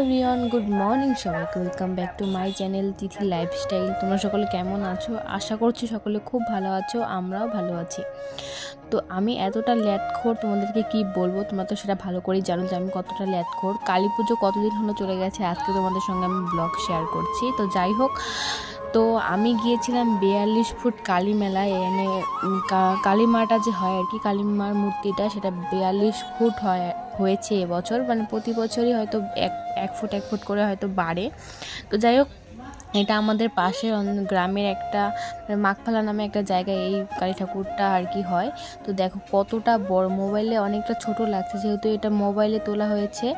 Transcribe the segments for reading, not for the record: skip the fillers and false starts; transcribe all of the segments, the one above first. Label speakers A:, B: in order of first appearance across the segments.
A: Everyone, good morning সবাইকে। Welcome back to my channel Tithi lifestyle. তোমরা সকলে কেমন আছো? আশা করছি সকলে খুব ভালো আছো, আমরাও ভালো আছি। তো আমি এতটা ল্যাটখোর তোমাদেরকে কি বলবো, তোমরা তো সেটা ভালো করেই জানো যে আমি কতটা ল্যাটখোর। কালী পুজো কতদিন হলো চলে গেছে, আজকে তোমাদের সঙ্গে আমি ব্লগ শেয়ার করছি। তো যাই হোক, তো আমি গিয়েছিলাম 42 ফুট কালী মেলায়। এনে কালী মাটা যে হয় আর কি, কালী মার মূর্তিটা, সেটা 42 ফুট হয়েছে এবছর। মানে প্রতি বছরই হয়তো এক ফুট করে হয়তো বাড়ে। তো যাই হোক, এটা আমাদের পাশের গ্রামের একটা মাঘফালা নামে একটা জায়গায় এই কালী ঠাকুরটা আর কি হয়। তো দেখো কতটা বড়, মোবাইলে অনেকটা ছোট লাগছে যেহেতু এটা মোবাইলে তোলা হয়েছে,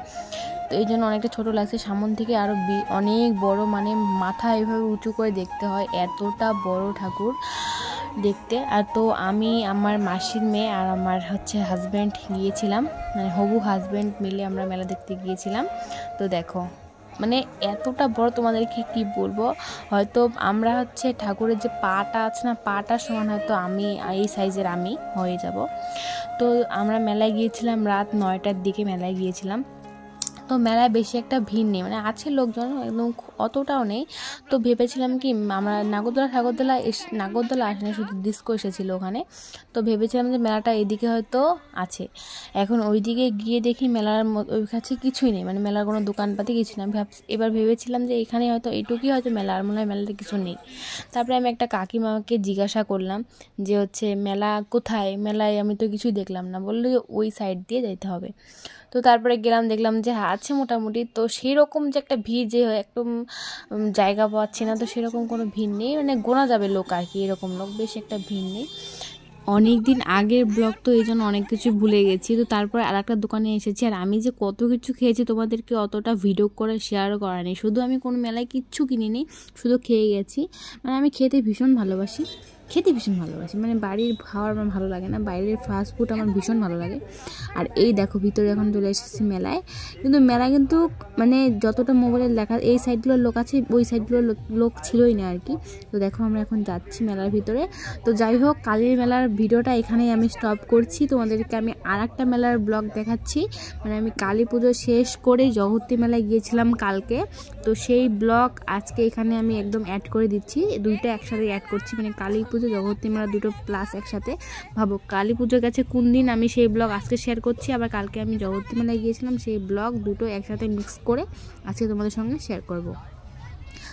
A: তো এই জন্য অনেকটা ছোট লাগছে। সামন থেকে আরও অনেক বড়, মানে মাথা এভাবে উঁচু করে দেখতে হয়, এতটা বড় ঠাকুর দেখতে। আর তো আমি, আমার মাসির মেয়ে আর আমার হাজব্যান্ড গিয়েছিলাম, মানে হবু হাজব্যান্ড মিলে আমরা মেলা দেখতে গিয়েছিলাম। তো দেখো মানে এতটা বড়, তোমাদেরকে কি বলবো। হয়তো আমরা ঠাকুরের যে পাটা আছে না, পাটার সমান হয়তো আমি এই সাইজের আমি হয়ে যাব। তো আমরা মেলায় গিয়েছিলাম রাত 9টার দিকে মেলায় গিয়েছিলাম। তো মেলায় বেশি একটা ভিড় নেই, মানে আছে লোকজন, একদম অতটাও নেই। তো ভেবেছিলাম কি, আমরা নাগরদোলা আসেনি, শুধু ডিস্কো এসেছিলো ওখানে। তো ভেবেছিলাম যে মেলাটা এদিকে হয়তো আছে। এখন ওইদিকে গিয়ে দেখি মেলার ওই কাছে কিছুই নেই, মানে মেলার কোনো দোকানপাতি কিছু নেই। এবার ভেবেছিলাম যে এখানে হয়তো এইটুকুই হয়তো মেলা, আর মনে হয় মেলাতে কিছু নেই। তারপরে আমি একটা কাকিমাকে জিজ্ঞাসা করলাম যে মেলা কোথায়, মেলায় আমি তো কিছুই দেখলাম না। বললো যে ওই সাইড দিয়ে যেতে হবে। তো তারপরে গেলাম, দেখলাম যে আছে মোটামুটি। তো সেই রকম যে একটা ভিড়, যে একদম জায়গা পাচ্ছি না, তো সেরকম কোনো ভিড় নেই, মানে গোনা যাবে লোক আর কি, এরকম লোক, বেশি একটা ভিড় নেই। অনেক দিন আগের ব্লগ তো এই জন্য অনেক কিছু ভুলে গেছি। তো তারপরে আর একটা দোকানে এসেছি, আর আমি যে কত কিছু খেয়েছি তোমাদেরকে অতটা ভিডিও করে শেয়ারও করা নেই। শুধু আমি কোনো মেলায় কিচ্ছু কিনিনি, শুধু খেয়ে গেছি। মানে আমি খেতে ভীষণ ভালোবাসি, মানে বাড়ির খাওয়ার আমার ভালো লাগে না, বাইরের ফাস্ট ফুড আমার ভীষণ ভালো লাগে। আর এই দেখো ভিতরে এখন চলে এসেছি মেলায়। কিন্তু মেলায় কিন্তু মানে যতটা মোবাইলের লেখা, এই সাইডগুলোর লোক আছে, ওই সাইডগুলোর লোক ছিলই না আর কি। তো দেখো আমরা এখন যাচ্ছি মেলার ভিতরে। তো যাই হোক, কালীর মেলার ভিডিওটা এখানেই আমি স্টপ করছি। তোমাদেরকে আমি আর একটা মেলার ব্লগ দেখাচ্ছি। মানে আমি কালী পুজো শেষ করে জগত্রী মেলায় গিয়েছিলাম কালকে। তো সেই ব্লগ আজকে এখানে আমি একদম অ্যাড করে দিচ্ছি, দুইটা একসাথে অ্যাড করছি, মানে কালী পুজো জগত্রী মেলা দুটো প্লাস একসাথে। ভাবো কালী পুজো গেছে কোন দিন, আমি সেই ব্লগ আজকে শেয়ার করছি, আবার কালকে আমি জগত্রী মেলায় গিয়েছিলাম, সেই ব্লগ দুটো একসাথে মিক্স করে আজকে তোমাদের সঙ্গে শেয়ার করব।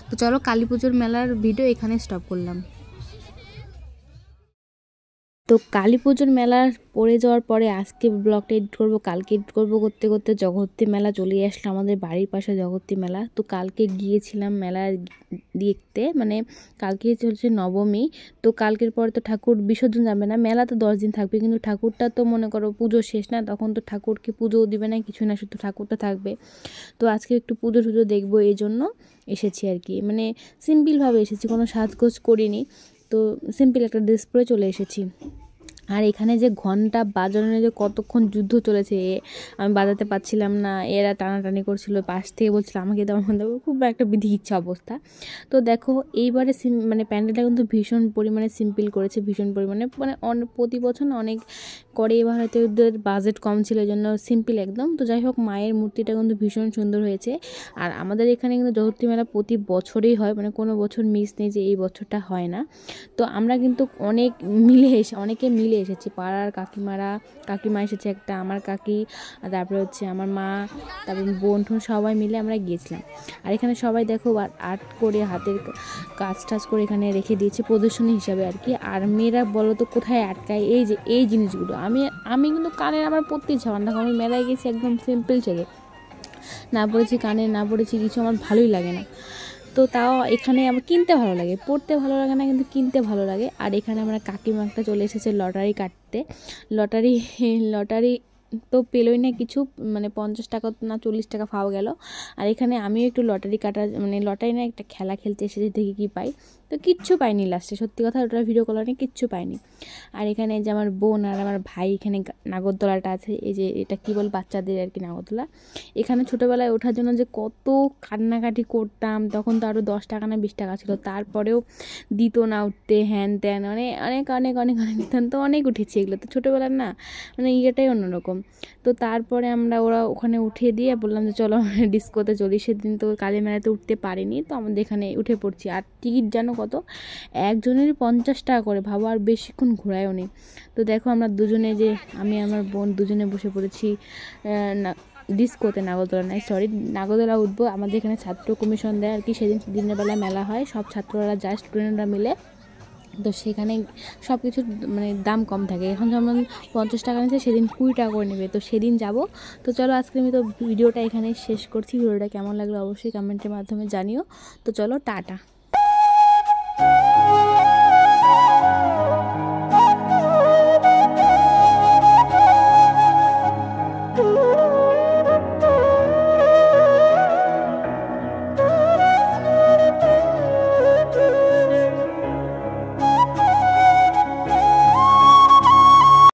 A: তো চলো, কালী পুজোর মেলার ভিডিও এখানে স্টপ করলাম। তো কালী পুজোর মেলা পড়ে যাওয়ার পরে আজকে ব্লগটা এডিট করবো, কালকে এডিট করবো, করতে করতে জগত্রী মেলা চলে আসলো, আমাদের বাড়ির পাশে জগত্রী মেলা। তো কালকে গিয়েছিলাম মেলা দেখতে, মানে কালকে চলছে নবমী। তো কালকের পরে তো ঠাকুর বিসর্জন যাবে না, মেলা তো 10 দিন থাকবে, কিন্তু ঠাকুরটা তো মনে করো পুজো শেষ না, তখন তো ঠাকুরকে পুজোও দিবে না, কিছু না, শুধু ঠাকুরটা থাকবে। তো আজকে একটু পুজো টুজো দেখবো, এই জন্য এসেছি আর কি। মানে সিম্পলভাবে এসেছি, কোনো সাজগোজ করিনি, তো সিম্পল একটা ড্রেস পরে চলে এসেছি। আর এখানে যে ঘন্টা বাজানো, যে কতক্ষণ যুদ্ধ চলেছে, আমি বাজাতে পারছিলাম না, এরা টানাটানি করছিল, পাশ থেকে বলছিল আমাকে দেওয়ার মধ্যে, খুব একটা বিধিচ্ছা অবস্থা। তো দেখো এইবারে মানে প্যান্ডেলটা কিন্তু ভীষণ পরিমাণে সিম্পল করেছে, ভীষণ পরিমাণে, মানে প্রতি বছর না অনেক করে, এবার হয়তো ওদের বাজেট কম ছিল, এই জন্য সিম্পল একদম। তো যাই হোক, মায়ের মূর্তিটা কিন্তু ভীষণ সুন্দর হয়েছে। আর আমাদের এখানে কিন্তু জগত্রী মেলা প্রতি বছরেই হয়, মানে কোনো বছর মিস নেই যে এই বছরটা হয় না। তো আমরা কিন্তু অনেকে মিলে এসেছি, পাড়ার কাকিমা এসেছে একটা, আমার কাকি, তারপরে আমার মা, তারপরে বোন ঠোন সবাই মিলে আমরা গিয়েছিলাম। আর এখানে সবাই দেখো আর্ট করে, হাতের কাজ টাজ করে এখানে রেখে দিয়েছে প্রদর্শনী হিসাবে আর কি। আর মেয়েরা বলো তো কোথায় আটকায় এই যে এই জিনিসগুলো, আমি কিন্তু কানের আমার পড়তে ইচ্ছা না, আমি মেলায় গেছি একদম সিম্পল ছেলে, না পড়েছি কানে, না পড়েছি কিছু, আমার ভালোই লাগে না। তো তাও এখানে আমার কিনতে ভালো লাগে, পড়তে ভালো লাগে না, কিন্তু কিনতে ভালো লাগে। আর এখানে আমরা কাকিমা একটা চলে এসেছে লটারি কাটতে। লটারি তো পেলোই না কিছু, মানে 50 টাকা না 40 টাকা পাওয়া গেল। আর এখানে আমিও একটু লটারি কাটা, মানে লটারি না একটা খেলা খেলতে এসেছি, দেখি কি পাই। তো কিচ্ছু পাইনি লাস্টে, সত্যি কথা, ওটা ভিডিও কল নিয়ে কিচ্ছু পাইনি। আর এখানে যে আমার বোন আর আমার ভাই, এখানে নাগরদোলাটা আছে, এই যে এটা কী বল, বাচ্চাদের আর কি নাগরদোলা। এখানে ছোটোবেলায় ওঠার জন্য যে কত কান্নাকাটি করতাম, তখন তো আরও 10 টাকা না 20 টাকা ছিল, তারপরেও দিত না উঠতে, হ্যান ত্যান, অনেক অনেক অনেক অনেক অনেক দিতাম। তো অনেক উঠেছি এগুলো, তো ছোটোবেলার না, মানে ইয়েটাই অন্যরকম। তো তারপরে ওরা ওখানে উঠিয়ে দিয়ে বললাম যে চলো ডিস্কোতে চলি। সেদিন তো কালী মেলাতে উঠতে পারিনি, তো আমাদের এখানে উঠে পড়ছি। আর টিকিট জানো কত? একজনেরই 50 টাকা করে, ভাবো, আর বেশিক্ষণ ঘোরায়ও নেই। তো দেখো আমরা দুজনে, যে আমি আমার বোন দুজনে বসে পড়েছি ডিস্কোতে, নাগরদোলা নয়, সরি, নাগরদোলা উঠবো। আমাদের এখানে ছাত্র কমিশন দেয় আর কি, সেদিন দিনের বেলা মেলা হয়, সব ছাত্ররা যায়, স্টুডেন্টরা মিলে। তো সেখানে সব কিছুর মানে দাম কম থাকে। এখন যেমন 50 টাকা নিচ্ছে, সেদিন 20 টাকা করে নেবে। তো সেদিন যাব। তো চলো আজকে আমি তো ভিডিওটা এখানেই শেষ করছি। ভিডিওটা কেমন লাগলো অবশ্যই কমেন্টের মাধ্যমে জানিও। তো চলো টাটা।